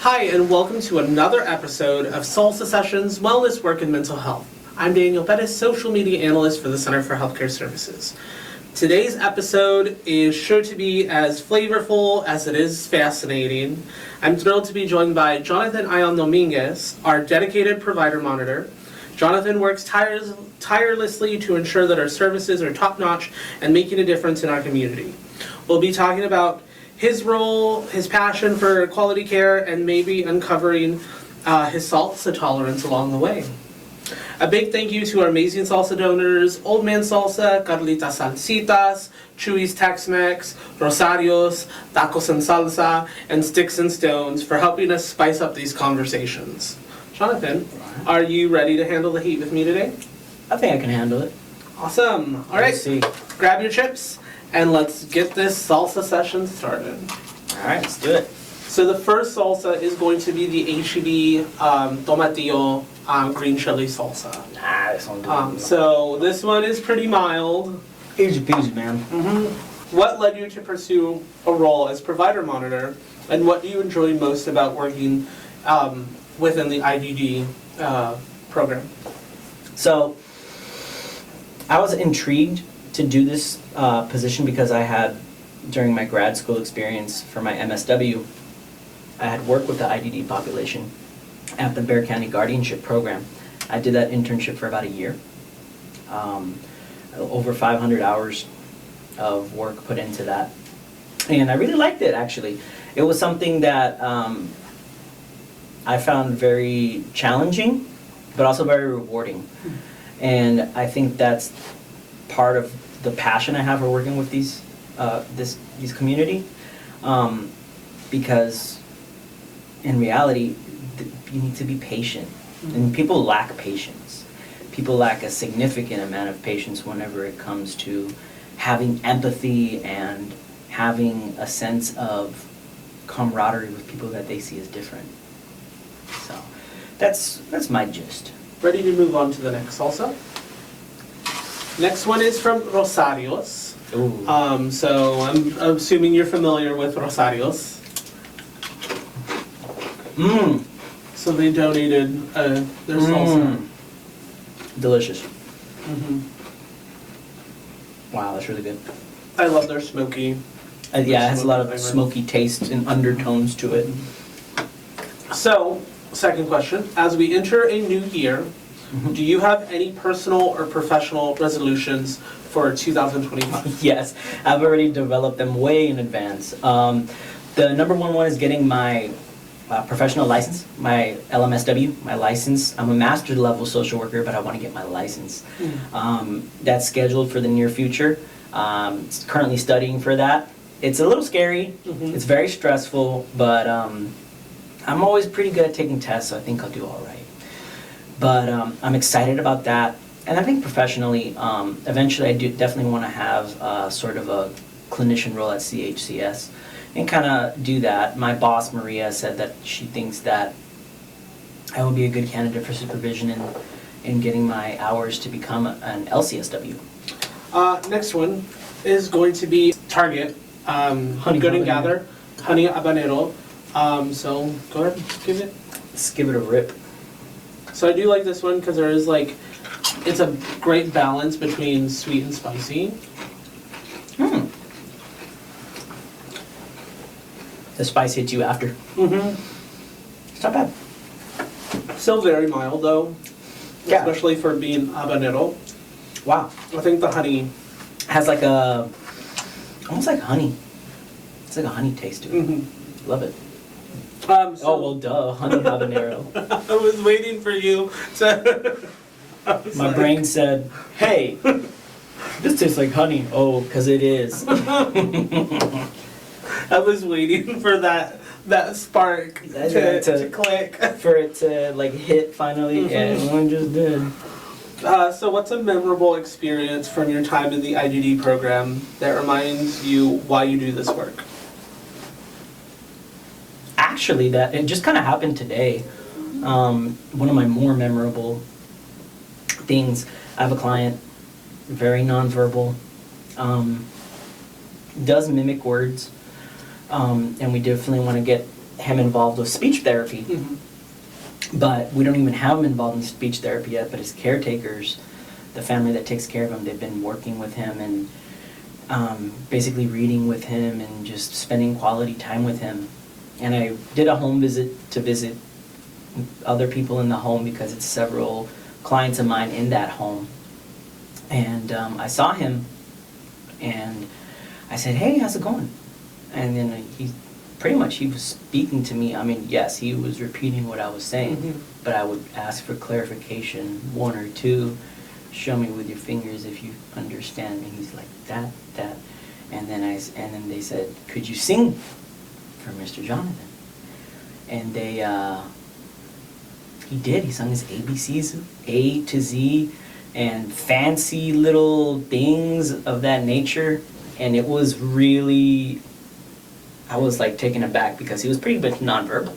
Hi, and welcome to another episode of Salsa Sessions, Wellness, Work, and Mental Health. I'm Daniel Perez, Social Media Analyst for the Center for Healthcare Services. Today's episode is sure to be as flavorful as it is fascinating. I'm thrilled to be joined by Johnathan Ayon Dominguez, our dedicated provider monitor. Johnathan works tirelessly to ensure that our services are top-notch and making a difference in our community. We'll be talking about his role, his passion for quality care, and maybe uncovering his salsa tolerance along the way. A big thank you to our amazing salsa donors, Old Man Salsa, Karlita Salsitas, Chuy's Tex-Mex, Rosario's, Tacos and Salsa, and Stixs and Stones for helping us spice up these conversations. Johnathan, are you ready to handle the heat with me today? I think I can handle it. Awesome. All right, Let's see. Grab your chips and let's get this salsa session started. All right, let's do it. So the first salsa is going to be the HEB Tomatillo green chili salsa. Nah, this one. So this one is pretty mild. Easy peasy, man. What led you to pursue a role as provider monitor, and what do you enjoy most about working within the IDD program? So, I was intrigued to do this position because I had, during my grad school experience for my MSW, I had worked with the IDD population at the Bexar County Guardianship Program. I did that internship for about a year. Over 500 hours of work put into that. And I really liked it, actually. It was something that I found very challenging, but also very rewarding. And I think that's part of the passion I have for working with these community, because in reality, you need to be patient, and people lack patience. People lack a significant amount of patience whenever it comes to having empathy and having a sense of camaraderie with people that they see as different. So that's my gist. Ready to move on to the next salsa? Next one is from Rosario's. Ooh. So I'm assuming you're familiar with Rosario's. So they donated their salsa. Delicious. Mm-hmm. Wow, that's really good. I love their smoky. Yeah, it has a lot of flavor. smoky taste and undertones to it. So, second question. As we enter a new year, do you have any personal or professional resolutions for 2025? Yes, I've already developed them way in advance. The number one is getting my professional license, my LMSW, my license. I'm a master's level social worker, but I want to get my license. That's scheduled for the near future. Currently studying for that. It's a little scary. It's very stressful, but I'm always pretty good at taking tests, so I think I'll do all right. But I'm excited about that. And I think professionally, eventually I do definitely want to have sort of a clinician role at CHCS and kind of do that. My boss, Maria, said that she thinks that I would be a good candidate for supervision in getting my hours to become an LCSW. Next one is going to be Target, Honey Good and habanero. Gather, Honey Habanero. So go ahead, give it. Let's give it a rip. So I do like this one because there is it's a great balance between sweet and spicy. The spice hits you after. It's not bad. Still very mild though, Yeah. especially for being habanero. Wow. I think the honey. Has like almost like honey. It's like a honey taste to it. Love it. So Well, duh, honey habanero. I was waiting for you to. My brain said, hey, this tastes like honey. Oh, because it is. I was waiting for that spark to click. For it to like hit finally, and one just did. So what's a memorable experience from your time in the IDD program that reminds you why you do this work? Actually, that it just kind of happened today. One of my more memorable things, I have a client, very nonverbal, does mimic words, and we definitely want to get him involved with speech therapy. But we don't even have him involved in speech therapy yet, but his caretakers, the family that takes care of him, they've been working with him and basically reading with him and just spending quality time with him. And I did a home visit to visit other people in the home because it's several clients of mine in that home. And I saw him and I said, "Hey, how's it going?" And then he was speaking to me. I mean, yes, he was repeating what I was saying, but I would ask for clarification, one or two. Show me with your fingers if you understand me. He's like, that. And then they said, "Could you sing for Mr. Johnathan?" And he did. He sung his ABCs, A to Z, and fancy little things of that nature. And it was really, I was like taken aback because he was pretty much nonverbal.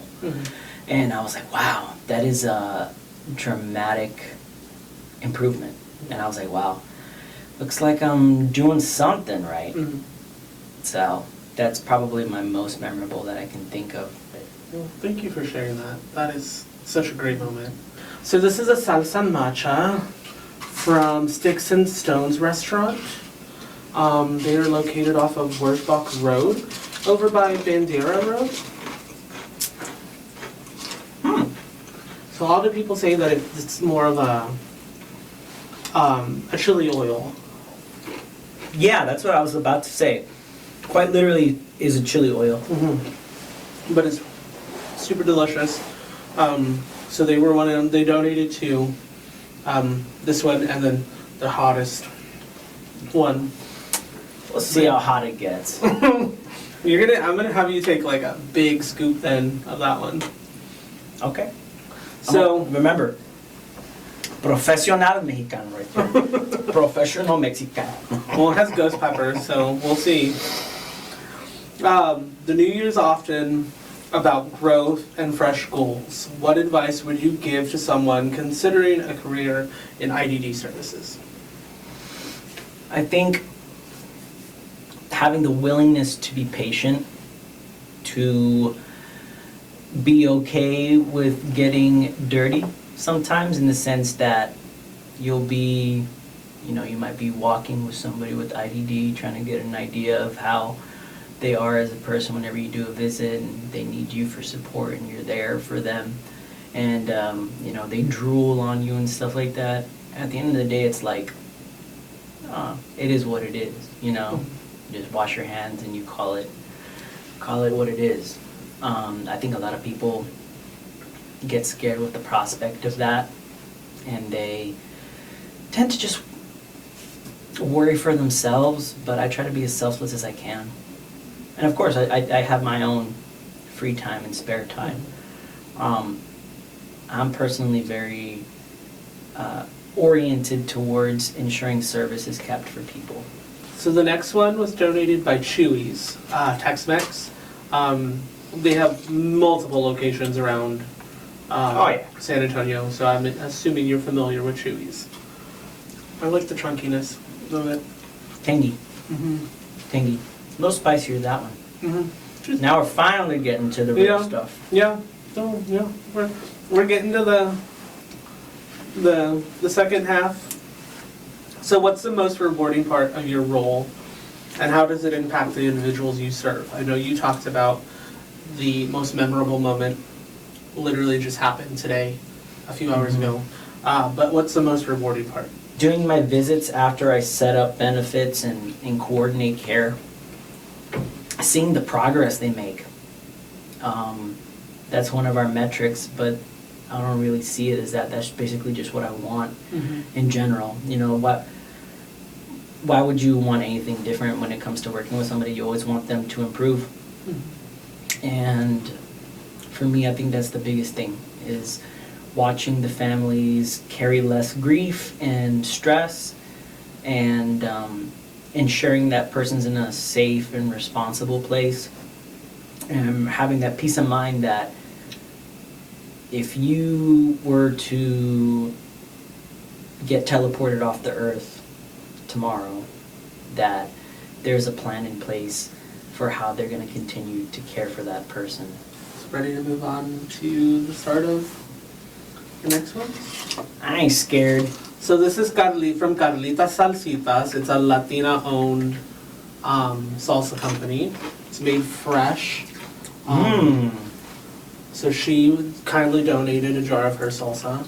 And I was like, wow, that is a dramatic improvement. And I was like, wow, looks like I'm doing something right. So that's probably my most memorable that I can think of. Well, thank you for sharing that. That is such a great moment. So this is a salsa matcha from Stixs and Stone's restaurant. They are located off of Wurzbach Road, over by Bandera Road. So a lot of people say that it's more of a chili oil. Yeah, that's what I was about to say. Quite literally is a chili oil. But it's super delicious. So they were one of them. They donated to this one and then the hottest one. We'll see how hot it gets. I'm gonna have you take like a big scoop then of that one. Okay. So remember, professional Mexican right there. Professional Mexican. Well, it has ghost pepper, so we'll see. The new year's often about growth and fresh goals. What advice would you give to someone considering a career in IDD services? I think having the willingness to be patient, to be okay with getting dirty sometimes, in the sense that you might be walking with somebody with IDD, trying to get an idea of how they are as a person whenever you do a visit, and they need you for support and you're there for them, and they drool on you and stuff like that. At the end of the day, it's like, it is what it is, Just wash your hands and you call it what it is. I think a lot of people get scared with the prospect of that, and they tend to just worry for themselves, but I try to be as selfless as I can. And of course, I have my own free time and spare time. I'm personally very oriented towards ensuring service is kept for people. So the next one was donated by Chuy's, Tex-Mex. They have multiple locations around San Antonio, so I'm assuming you're familiar with Chuy's. I like the chunkiness of it. Tangy. Tangy. A little spicier, that one. Now we're finally getting to the real stuff. Yeah. So we're getting to the second half. So what's the most rewarding part of your role, and how does it impact the individuals you serve? I know you talked about the most memorable moment literally just happened today, a few hours ago. But what's the most rewarding part? Doing my visits after I set up benefits and coordinate care, seeing the progress they make. That's one of our metrics, but I don't really see it as that. That's basically just what I want in general. Why would you want anything different when it comes to working with somebody? You always want them to improve. And for me, I think that's the biggest thing, is watching the families carry less grief and stress, and ensuring that person's in a safe and responsible place, and having that peace of mind that if you were to get teleported off the earth tomorrow, that there's a plan in place for how they're going to continue to care for that person. ready to move on to the start of the next one? I ain't scared. So this is from Karlita Salsitas. It's a Latina-owned salsa company. It's made fresh. So she kindly donated a jar of her salsa.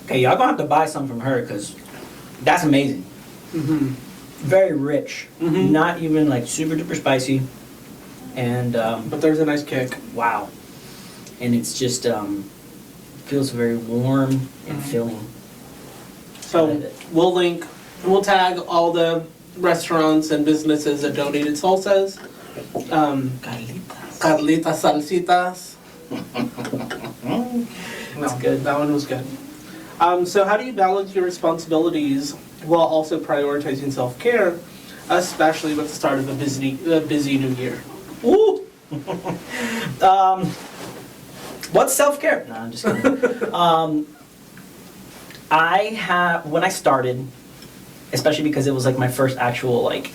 Okay, y'all gonna have to buy some from her because that's amazing. Mm-hmm. Very rich. Mhm. Not even like super duper spicy. And But there's a nice kick. wow. And it's just feels very warm and filling. So we'll tag all the restaurants and businesses that donated salsas. Karlita Salsitas. That's good. That one was good. So how do you balance your responsibilities while also prioritizing self-care, especially with the start of a busy new year? Ooh. What's self-care? No, I'm just kidding. When I started, especially because it was like my first actual like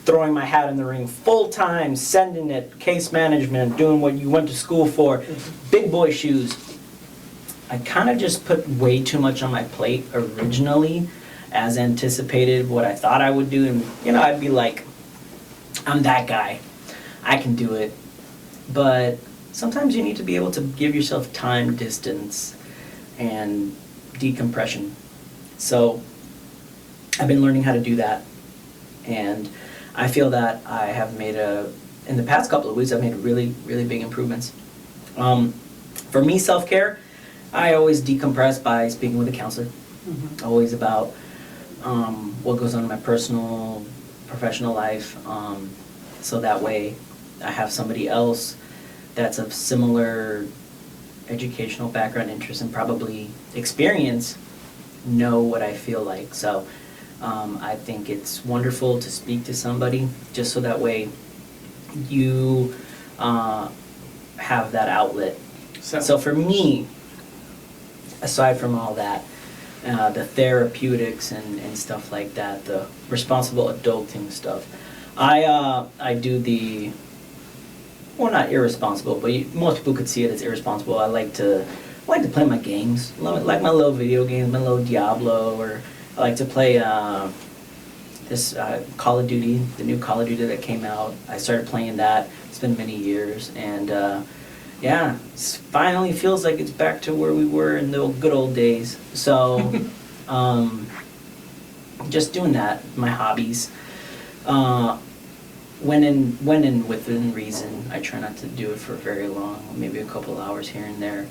throwing my hat in the ring full time, sending it, case management, doing what you went to school for, big boy shoes. I kind of just put way too much on my plate originally, as anticipated what I thought I would do, and I'd be like, I'm that guy, I can do it. But sometimes you need to be able to give yourself time, distance, and decompression. So I've been learning how to do that, and I feel that I have made in the past couple of weeks, I've made really, really big improvements. For me, self-care, I always decompress by speaking with a counselor. Mm-hmm. Always about what goes on in my personal, professional life, so that way I have somebody else that's of similar educational background, interest, and probably experience know what I feel like. So I think it's wonderful to speak to somebody just so that way you have that outlet. So for me, aside from all that, the therapeutics and stuff like that, the responsible adulting stuff, I do the, well, not irresponsible, but most people could see it as irresponsible. I like to play my games, like my little video games, my little Diablo, or I like to play this Call of Duty, the new Call of Duty that came out. I started playing that. It's been many years, and yeah, it finally feels like it's back to where we were in the good old days. So, just doing that, my hobbies. When within reason, I try not to do it for very long, maybe a couple hours here and there.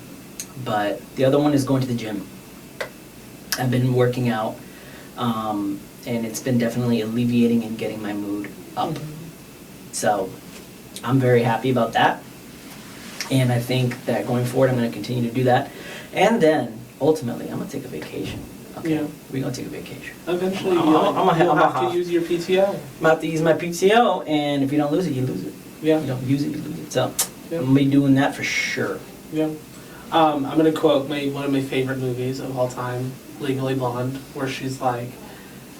But the other one is going to the gym. I've been working out, and it's been definitely alleviating and getting my mood up. So, I'm very happy about that. And I think that going forward, I'm going to continue to do that. And then, ultimately, I'm going to take a vacation. Okay? Yeah. We're going to take a vacation. Eventually, you'll have to use your PTO. I'm going to have to use my PTO, and if you don't lose it, you lose it. Yeah. You don't use it, you lose it. So, I'm going to be doing that for sure. Yeah. I'm going to quote one of my favorite movies of all time, Legally Blonde, where she's like,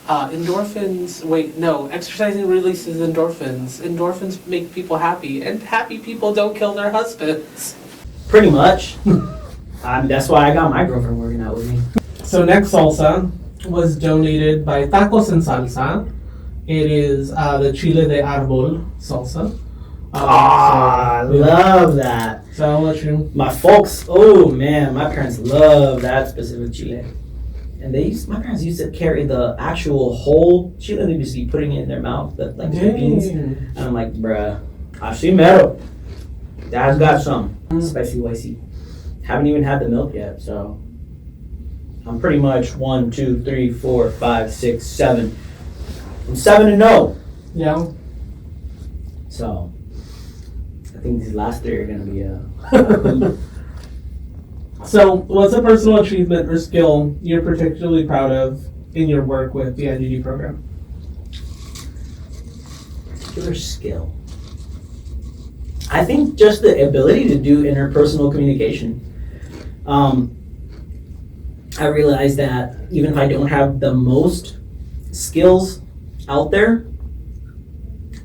exercising releases endorphins. Endorphins make people happy, and happy people don't kill their husbands. Pretty much. That's why I got my girlfriend working out with me. So next salsa was donated by Tacos and Salsa. It is the Chile de Arbol salsa. I love that. So I'll let you. My folks, oh man, my parents love that specific chile. And my parents used to carry the actual whole chile. They used to be putting it in their mouth, like the beans. And I'm like, bruh, así mero. Dad's got some. Spicy whitey. Haven't even had the milk yet, so I'm pretty much 1, 2, 3, 4, 5, 6, 7. I'm 7-0. Yeah. So I think these last 3 are gonna be So, what's a personal achievement or skill you're particularly proud of in your work with the IGD program? Particular skill. I think just the ability to do interpersonal communication. I realize that even if I don't have the most skills out there,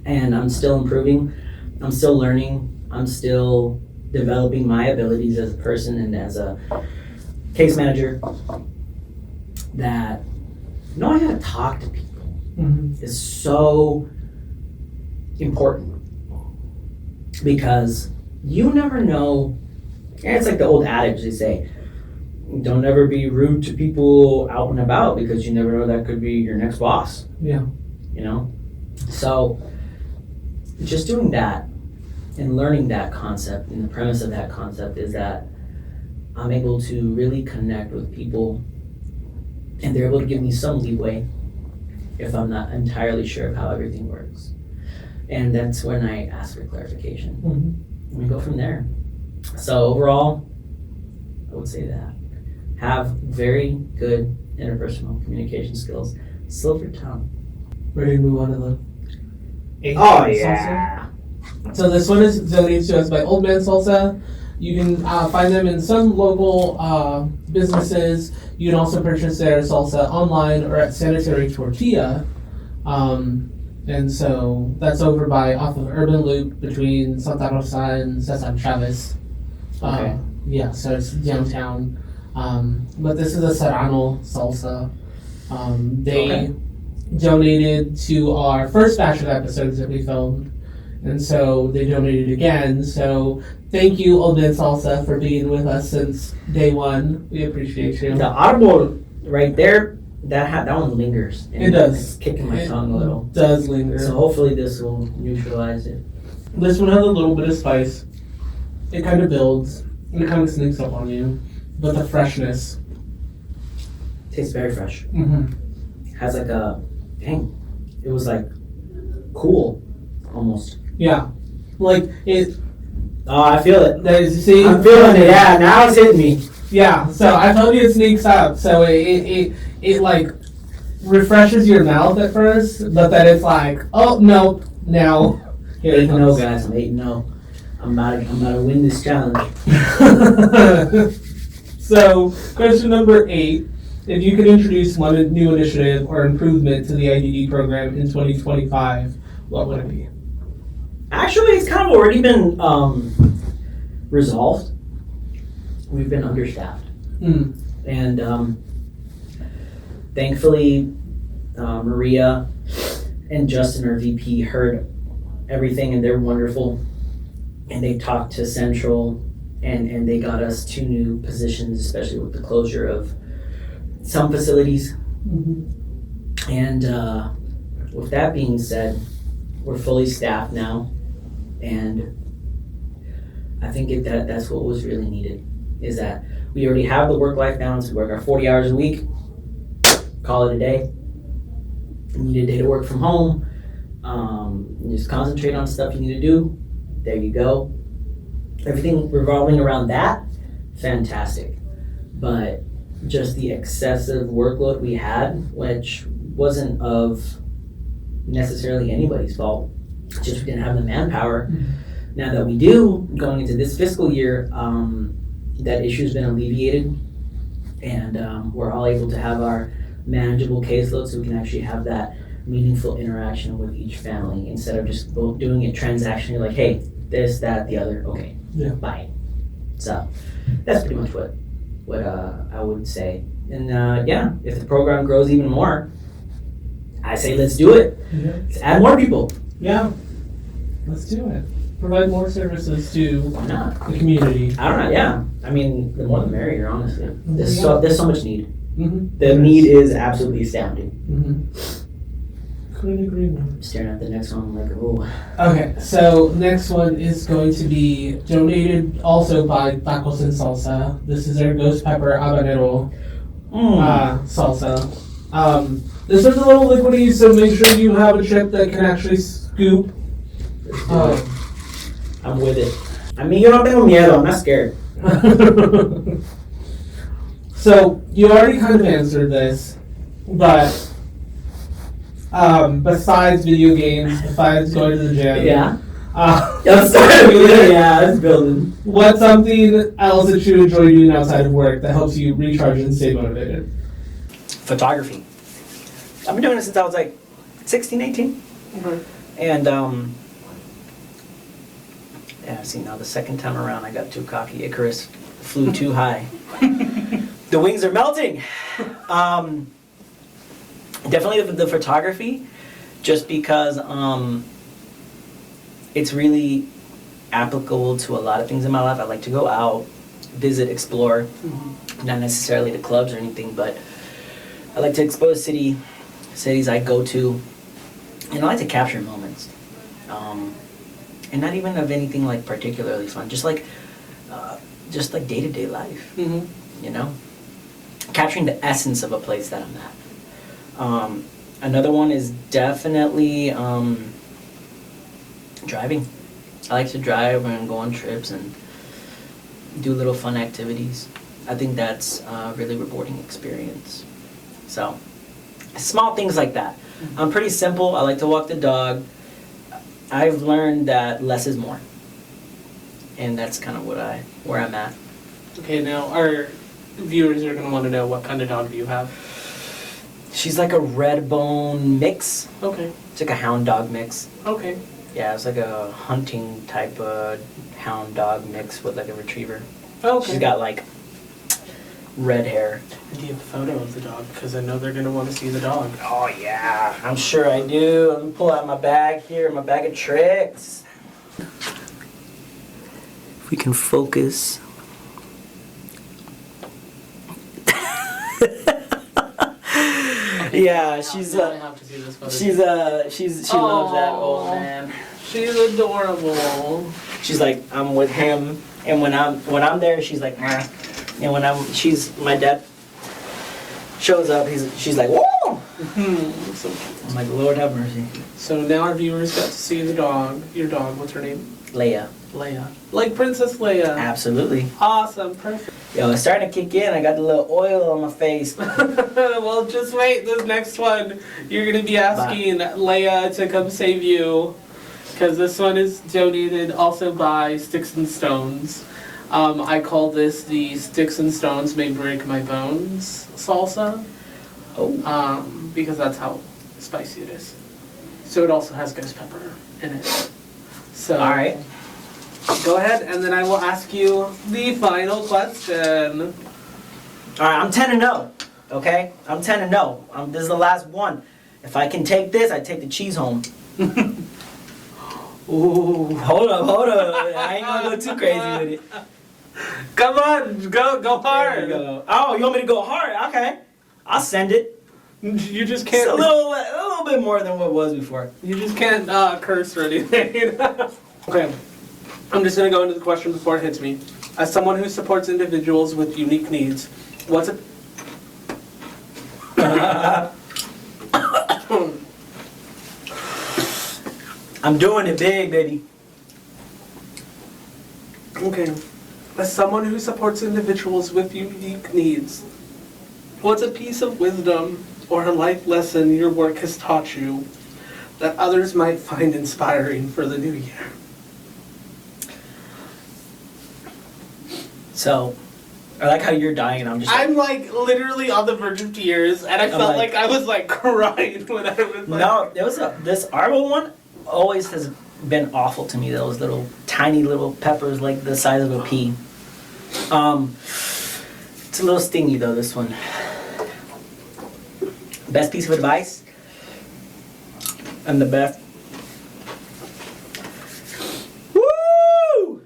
and I'm still improving, I'm still learning. I'm still developing my abilities as a person and as a case manager. That knowing how to talk to people is so important, because you never know. And it's like the old adage they say, don't ever be rude to people out and about, because you never know, that could be your next boss. Yeah. You know? So just doing that and learning that concept, and the premise of that concept is that I'm able to really connect with people, and they're able to give me some leeway if I'm not entirely sure of how everything works. And that's when I ask for clarification. And we go from there. So overall, I would say that. Have very good interpersonal communication skills. Silver tongue. Ready to move on to the 8th Oh, yeah. salsa? So this one is donated to us by Old Man Salsa. You can find them in some local businesses. You can also purchase their salsa online or at Sanitary Tortilla. And so that's over off of Urban Loop between Santa Rosa and Cesar Chavez. Okay. Yeah, so it's downtown. But this is a Serrano salsa. They donated to our first batch of episodes that we filmed. And so they donated again. So thank you, Old Man Salsa, for being with us since day one. We appreciate you. The audible right there, that one lingers. And It does. It's kicking my tongue a little. It does linger. So hopefully this will neutralize it. This one has a little bit of spice. It kind of builds. And it kind of sneaks up on you. But the freshness. Tastes very fresh. Mm-hmm. Has like a, dang, it was like cool, almost. Yeah. Like it. Oh, I feel it. See, I'm feeling it. Yeah, now it's hitting me. Yeah. So I told you it sneaks up. So it like refreshes your mouth at first, but then it's like, oh no, now here it 8-0, comes. guys. I'm 8-0. I'm about to win this challenge. So question number 8. If you could introduce one new initiative or improvement to the IDD program in 2025, what would it be? Actually, it's kind of already been resolved. We've been understaffed. And thankfully, Maria and Justin, our VP, heard everything, and they're wonderful. And they talked to Central, and they got us 2 new positions, especially with the closure of some facilities. And with that being said, we're fully staffed now, and I think that's what was really needed, is that we already have the work-life balance. We work our 40 hours a week, call it a day. You need a day to work from home, you just concentrate on stuff you need to do. There you go. Everything revolving around that, fantastic. But just the excessive workload we had, which wasn't of necessarily anybody's fault, just we didn't have the manpower. Now that we do, going into this fiscal year, that issue's been alleviated, and we're all able to have our manageable caseload, so we can actually have that meaningful interaction with each family instead of just doing it transactionally, like, hey, this, that, the other, okay, Yeah. bye. So that's pretty much what I would say. And yeah, if the program grows even more, I say let's do it. Let's add more people. Yeah. Let's do it. Provide more services to Why not? the community. I don't know. Yeah, I mean, the more the merrier. Honestly, there's so much need. Mm-hmm. The need is absolutely astounding. Couldn't agree more. I'm staring at the next one, I'm like, oh. Okay, so next one is going to be donated also by Tacos and Salsa. This is their ghost pepper habanero salsa. This one's a little liquidy, so make sure you have a chip that can actually scoop. I'm with it. I mean, yo no tengo miedo. I'm not scared. So you already kind of answered this, but besides video games, besides going to the gym, Yeah. yeah, it's building. what's something else that you enjoy doing outside of work that helps you recharge and stay motivated? Photography. I've been doing it since I was like 16, 18. And See, now the second time around I got too cocky. Icarus flew too high. The wings are melting. Definitely the photography, just because it's really applicable to a lot of things in my life. I like to go out, visit, explore, not necessarily to clubs or anything, but I like to explore cities I go to, and I like to capture moments. And not even of anything like particularly fun, just like day-to-day life, you know? Capturing the essence of a place that I'm at. Another one is definitely driving. I like to drive and go on trips and do little fun activities. I think that's a really rewarding experience. So, small things like that. I'm pretty simple. I like to walk the dog. I've learned that less is more. And that's kind of where I'm at. Okay, now our viewers are going to want to know what kind of dog do you have? She's like a red bone mix. Okay. It's like a hound dog mix. Okay. Yeah, it's like a hunting type of hound dog mix with like a retriever. Okay. She's got like red hair. And do you have a photo of the dog? Because I know they're going to want to see the dog. Oh yeah, I'm sure I do. Let me pull out my bag here, my bag of tricks. If we can focus. Yeah, she I have to see this photo. she loves that old man. She's adorable. She's like, I'm with him, and when I'm there, she's like, meh. And when my dad shows up, she's like, whoa! So cute. I'm like, Lord have mercy. So now our viewers got to see the dog. Your dog, what's her name? Leia. Leia. Like Princess Leia. Absolutely. Awesome, perfect. Yo, it's starting to kick in. I got the little oil on my face. Well, just wait. This next one, you're going to be asking Leia to come save you. Because this one is donated also by Stixs and Stones. I call this the Stixs and Stones May Break My Bones salsa. Oh. Because that's how spicy it is. So it also has ghost pepper in it. So. All right. Go ahead, and then I will ask you the final question. All right, I'm 10-0. Okay, I'm 10-0. This is the last one. If I can take this, I take the cheese home. Ooh, hold up. I ain't gonna go too crazy with it. Come on, go hard. Go. Oh, you want me to go hard? Okay, I'll send it. You just can't. It's a little bit more than what it was before. You just can't curse or anything. Okay, I'm just gonna go into the question before it hits me. As someone who supports individuals with unique needs, what's a I'm doing it big, baby. Okay. As someone who supports individuals with unique needs, what's a piece of wisdom or a life lesson your work has taught you that others might find inspiring for the new year? So, I like how you're dying and I'm just I'm like literally on the verge of tears, and I felt like I was like crying when I was like... No, there was this Arbo one always has been awful to me. Those little tiny little peppers like the size of a pea. It's a little stingy though, this one. Best piece of advice and the best. Woo!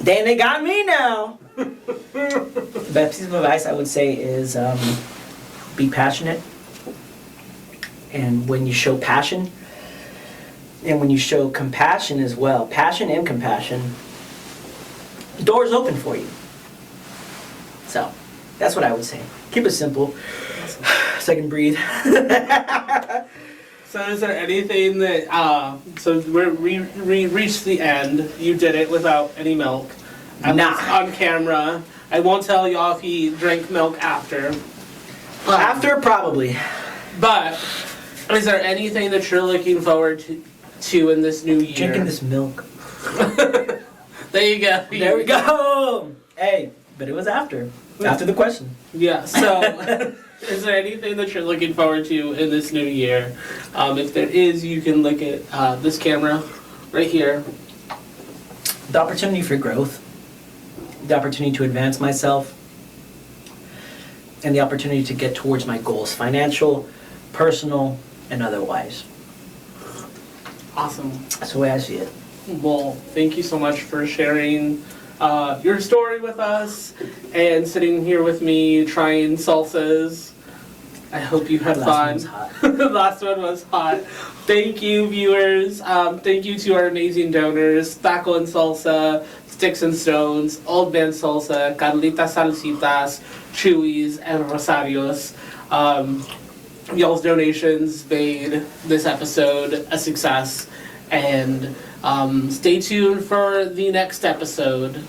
Dang, they got me now. The best piece of advice I would say is be passionate. And when you show passion, and when you show compassion as well, passion and compassion, doors open for you. So, that's what I would say. Keep it simple, so I can breathe. So is there anything that, so we reached the end, you did it without any milk. On camera. I won't tell y'all if he drank milk after. After, probably. But, is there anything that you're looking forward to in this new year? Drinking this milk. There you go. There we go. Hey, but it was after the question. Yeah, so is there anything that you're looking forward to in this new year? If there is, you can look at this camera right here. The opportunity for growth, the opportunity to advance myself, and the opportunity to get towards my goals, financial, personal, and otherwise. Awesome. That's the way I see it. Well, thank you so much for sharing your story with us and sitting here with me trying salsas. I hope you had fun. Last one was hot. The last one was hot. Thank you, viewers. Thank you to our amazing donors, Taco and Salsa, Stixs and Stones, Old Man Salsa, Karlita Salsitas, Chuy's, and Rosario's. Y'all's donations made this episode a success. And stay tuned for the next episode.